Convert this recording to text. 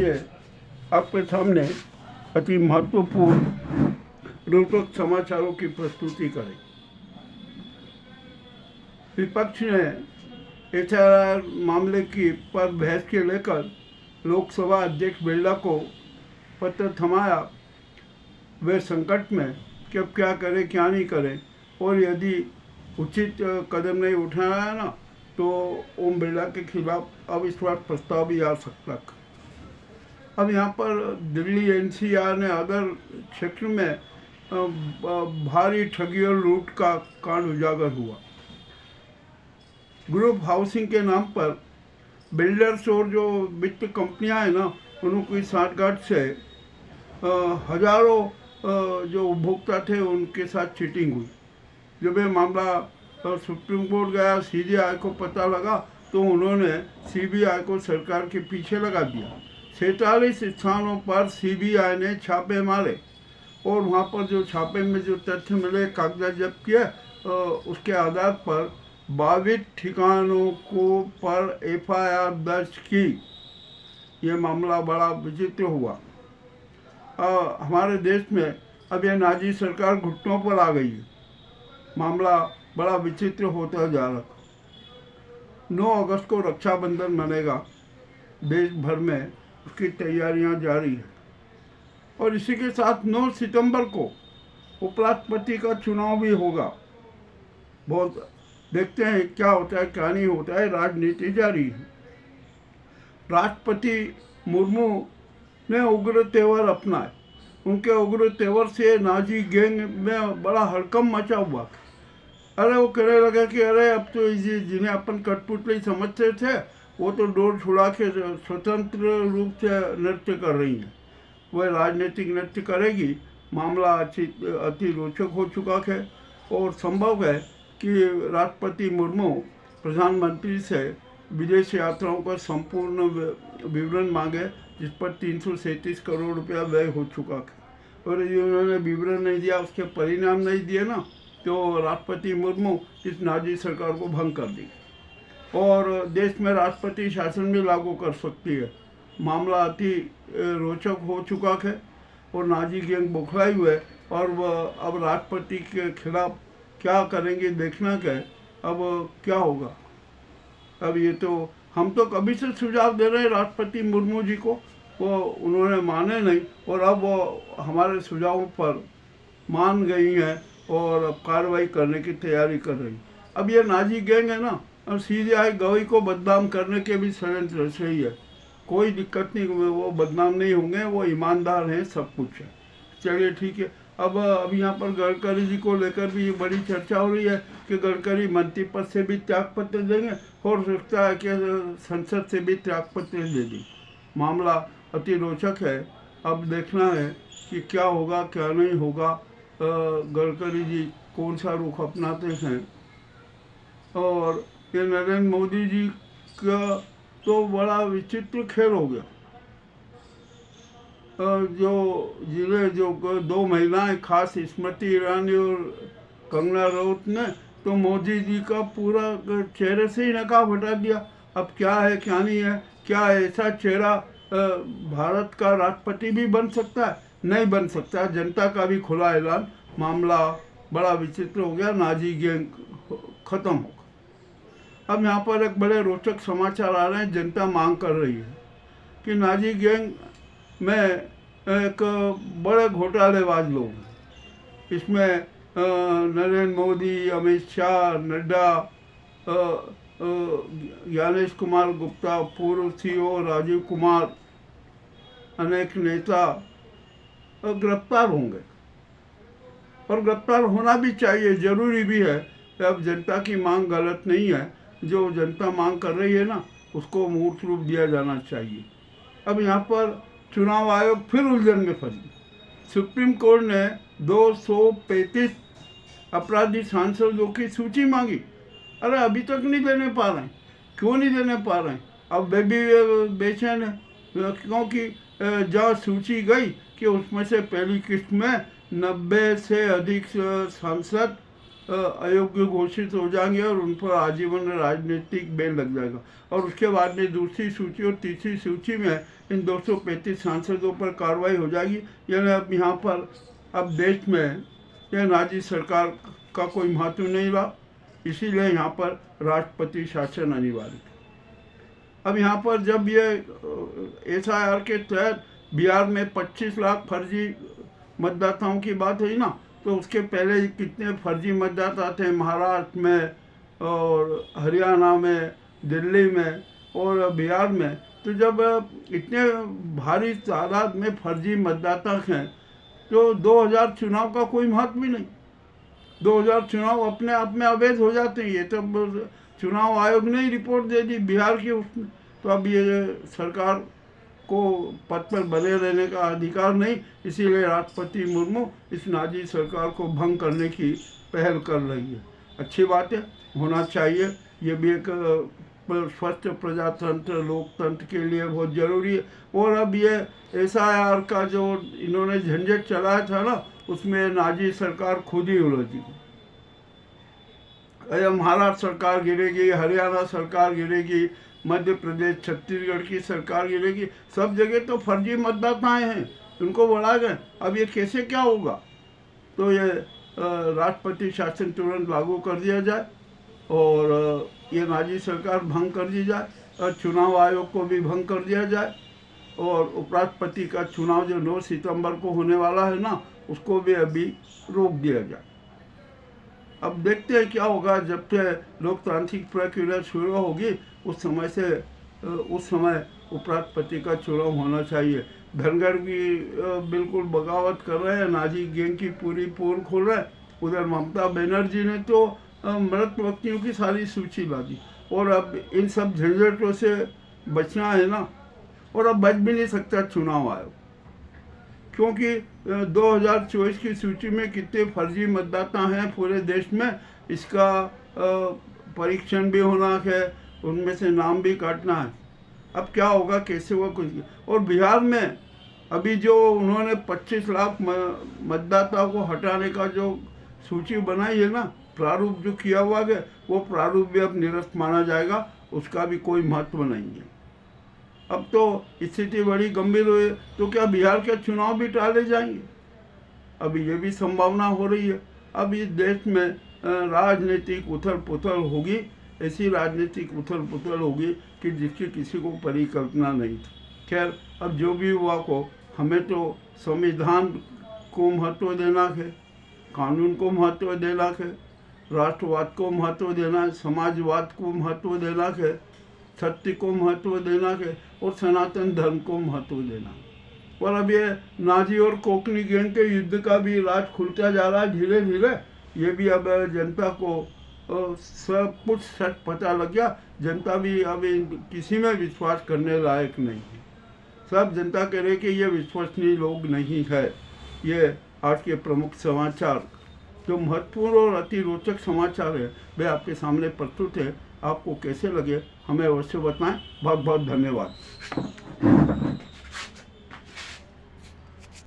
आइए आपके सामने अति महत्वपूर्ण रोचक समाचारों की प्रस्तुति करें। विपक्ष ने एचआरआर मामले की पर बहस के लेकर लोकसभा अध्यक्ष बिरला को पत्र थमाया। वे संकट में कि अब क्या करें क्या नहीं करें, और यदि उचित कदम नहीं उठाया है ना तो ओम बिरला के खिलाफ अविश्वास प्रस्ताव भी आ सकता। अब यहाँ पर दिल्ली एनसीआर ने अगर क्षेत्र में भारी ठगी और लूट का कांड उजागर हुआ। ग्रुप हाउसिंग के नाम पर बिल्डर्स और जो वित्त कंपनियां हैं ना, उनकी सांठगांठ से हजारों जो उपभोक्ता थे उनके साथ चीटिंग हुई। जब ये मामला सुप्रीम कोर्ट गया, सीबीआई को पता लगा तो उन्होंने सीबीआई को सरकार के पीछे लगा दिया। 47 स्थानों पर सीबीआई ने छापे मारे और वहाँ पर जो छापे में जो तथ्य मिले, कागजात जब्त किए, उसके आधार पर 22 ठिकानों को पर एफआईआर दर्ज की। ये मामला बड़ा विचित्र हुआ। हमारे देश में अब ये नाजी सरकार घुटनों पर आ गई है। मामला बड़ा विचित्र होता जा रहा। 9 अगस्त को रक्षाबंधन मनेगा, देश भर में उसकी तैयारियां जारी है। और इसी के साथ 9 सितंबर को उपराष्ट्रपति का चुनाव भी होगा। बहुत देखते हैं क्या होता है क्या नहीं होता है, राजनीति जारी है। राष्ट्रपति मुर्मू ने उग्र तेवर अपनाए। उनके उग्र तेवर से नाजी गैंग में बड़ा हड़कंप मचा हुआ। अरे वो कहने लगे कि अरे अब तो जिन्हें अपन कठपुतली समझते थे वो तो डोर छुड़ा के स्वतंत्र रूप से नृत्य कर रही हैं। वह राजनीतिक नृत्य करेगी। मामला अति रोचक हो चुका है और संभव है कि राष्ट्रपति मुर्मू प्रधानमंत्री से विदेश यात्राओं का संपूर्ण विवरण मांगे, जिस पर 337 करोड़ रुपया व्यय हो चुका है। और यदि उन्होंने विवरण नहीं दिया, उसके परिणाम नहीं दिए ना, तो राष्ट्रपति मुर्मू इस नाजी सरकार को भंग कर दी और देश में राष्ट्रपति शासन भी लागू कर सकती है। मामला अति रोचक हो चुका है और नाजी गैंग बौखलाई हुए और वह अब राष्ट्रपति के खिलाफ क्या करेंगे देखना क्या है। अब क्या होगा, अब ये तो हम तो कभी से सुझाव दे रहे हैं राष्ट्रपति मुर्मू जी को, वो उन्होंने माने नहीं और अब वो हमारे सुझावों पर मान गई हैं और अब कार्रवाई करने की तैयारी कर रही। अब ये नाजी गैंग है ना, अब सीबीआई गवई को बदनाम करने के भी षड्यंत्र सही है। कोई दिक्कत नहीं, वो बदनाम नहीं होंगे, वो ईमानदार हैं, सब कुछ है। चलिए ठीक है। अब यहाँ पर गडकरी जी को लेकर भी बड़ी चर्चा हो रही है कि गडकरी मंत्री पद से भी त्यागपत्र देंगे और सकता है कि संसद से भी त्यागपत्र दे दें। मामला अति रोचक है। अब देखना है कि क्या होगा क्या नहीं होगा। गडकरी जी कौन सा रुख अपनाते हैं। और ये नरेंद्र मोदी जी का तो बड़ा विचित्र खेल हो गया। जो 2 महिलाएं, खास स्मृति ईरानी और कंगना रनौत ने तो मोदी जी का पूरा चेहरे से ही नकाब हटा दिया। अब क्या है क्या नहीं है, क्या ऐसा चेहरा भारत का राष्ट्रपति भी बन सकता है? नहीं बन सकता। जनता का भी खुला ऐलान। मामला बड़ा विचित्र हो गया। नाजी गैंग खत्म होगा। अब यहाँ पर एक बड़े रोचक समाचार आ रहे हैं। जनता मांग कर रही है कि नाजी गैंग में एक बड़े घोटालेबाज लोग हैं। इसमें नरेंद्र मोदी, अमित शाह, नड्डा, ज्ञानेश कुमार गुप्ता, पूर्व सीईओ राजीव कुमार, अनेक नेता गिरफ्तार होंगे और गिरफ्तार होना भी चाहिए, जरूरी भी है। अब जनता की मांग गलत नहीं है। जो जनता मांग कर रही है ना, उसको मूर्त रूप दिया जाना चाहिए। अब यहाँ पर चुनाव आयोग फिर उलझन में फंसी। सुप्रीम कोर्ट ने 235 अपराधी सांसदों की सूची मांगी। अरे अभी तक नहीं देने पा रहे हैं। क्यों नहीं देने पा रहे हैं? अब वे भी बेचैन है, क्योंकि जहाँ सूची गई कि उसमें से पहली किस्त में 90 से अधिक सांसद अयोग्य घोषित हो जाएंगे और उन पर आजीवन राजनीतिक बैन लग जाएगा। और उसके बाद में दूसरी सूची और तीसरी सूची में इन 235 सांसदों पर कार्रवाई हो जाएगी। यानी अब यहाँ पर अब देश में यह नाजी सरकार का कोई महत्व नहीं रहा, इसीलिए यहाँ पर राष्ट्रपति शासन अनिवार्य था। अब यहाँ पर जब ये SIR के तहत बिहार में 25 लाख फर्जी मतदाताओं की बात हुई ना, तो उसके पहले कितने फर्जी मतदाता थे महाराष्ट्र में और हरियाणा में, दिल्ली में और बिहार में। तो जब इतने भारी तादाद में फर्जी मतदाता हैं तो 2000 चुनाव का कोई महत्व भी नहीं। 2000 चुनाव अपने आप में अवैध हो जाते हैं। ये तो चुनाव आयोग ने ही रिपोर्ट दे दी बिहार की उसमें। तो अब ये सरकार को पद पर बने रहने का अधिकार नहीं, इसीलिए राष्ट्रपति मुर्मू इस नाजी सरकार को भंग करने की पहल कर रही है। अच्छी बात है, होना चाहिए। ये भी एक स्वस्थ प्रजातंत्र लोकतंत्र के लिए बहुत ज़रूरी है। और अब ये SIR का जो इन्होंने झंझट चलाया था ना, उसमें नाजी सरकार खुद ही उलझी। महाराष्ट्र सरकार गिरेगी, हरियाणा सरकार गिरेगी, मध्य प्रदेश छत्तीसगढ़ की सरकार गिरेगी, सब जगह तो फर्जी मतदाताएं हैं, उनको बढ़ा गए। अब ये कैसे क्या होगा? तो ये राष्ट्रपति शासन तुरंत लागू कर दिया जाए और ये नाजी सरकार भंग कर दी जाए और चुनाव आयोग को भी भंग कर दिया जाए और उपराष्ट्रपति का चुनाव जो 9 सितंबर को होने वाला है ना, उसको भी अभी रोक दिया जाए। अब देखते हैं क्या होगा। जब से लोकतांत्रिक प्रक्रिया शुरू होगी उस समय उपराष्ट्रपति का चुनाव होना चाहिए। धनगर भी बिल्कुल बगावत कर रहे हैं, नाजी गैंग की पूरी पोल खोल रहे हैं। उधर ममता बनर्जी ने तो मृत व्यक्तियों की सारी सूची ला दी। और अब इन सब झंझटों से बचना है ना, और अब बच भी नहीं सकता चुनाव आयोग, क्योंकि 2024 की सूची में कितने फर्जी मतदाता हैं पूरे देश में, इसका परीक्षण भी होना है, उनमें से नाम भी काटना है। अब क्या होगा, कैसे होगा कुछ। और बिहार में अभी जो उन्होंने 25 लाख मतदाता को हटाने का जो सूची बनाई है ना, प्रारूप जो किया हुआ है, वो प्रारूप भी अब निरस्त माना जाएगा, उसका भी कोई महत्व नहीं है। अब तो स्थिति बड़ी गंभीर हुई, तो क्या बिहार के चुनाव भी टाले जाएंगे? अभी ये भी संभावना हो रही है। अब इस देश में राजनीतिक उथल पुथल होगी, ऐसी राजनीतिक उथल पुथल होगी कि जिसकी किसी को परिकल्पना नहीं थी। खैर, अब जो भी हुआ को, हमें तो संविधान को महत्व देना है, कानून को महत्व देना है, राष्ट्रवाद को महत्व देना है, समाजवाद को महत्व देना है, सत्य को महत्व देना है और सनातन धर्म को महत्व देना है। और अब ये नाजी और कोंकणी गैंग के युद्ध का भी राज खुलता जा रहा है धीरे धीरे। ये भी अब जनता को सब कुछ सच पता लग गया। जनता भी अब किसी में विश्वास करने लायक नहीं है। सब जनता कह रहे कि ये विश्वसनीय लोग नहीं है। ये आज के प्रमुख समाचार, जो महत्वपूर्ण और अति रोचक समाचार है, वे आपके सामने प्रस्तुत है। आपको कैसे लगे हमें अवश्य बताएं। बहुत बहुत धन्यवाद।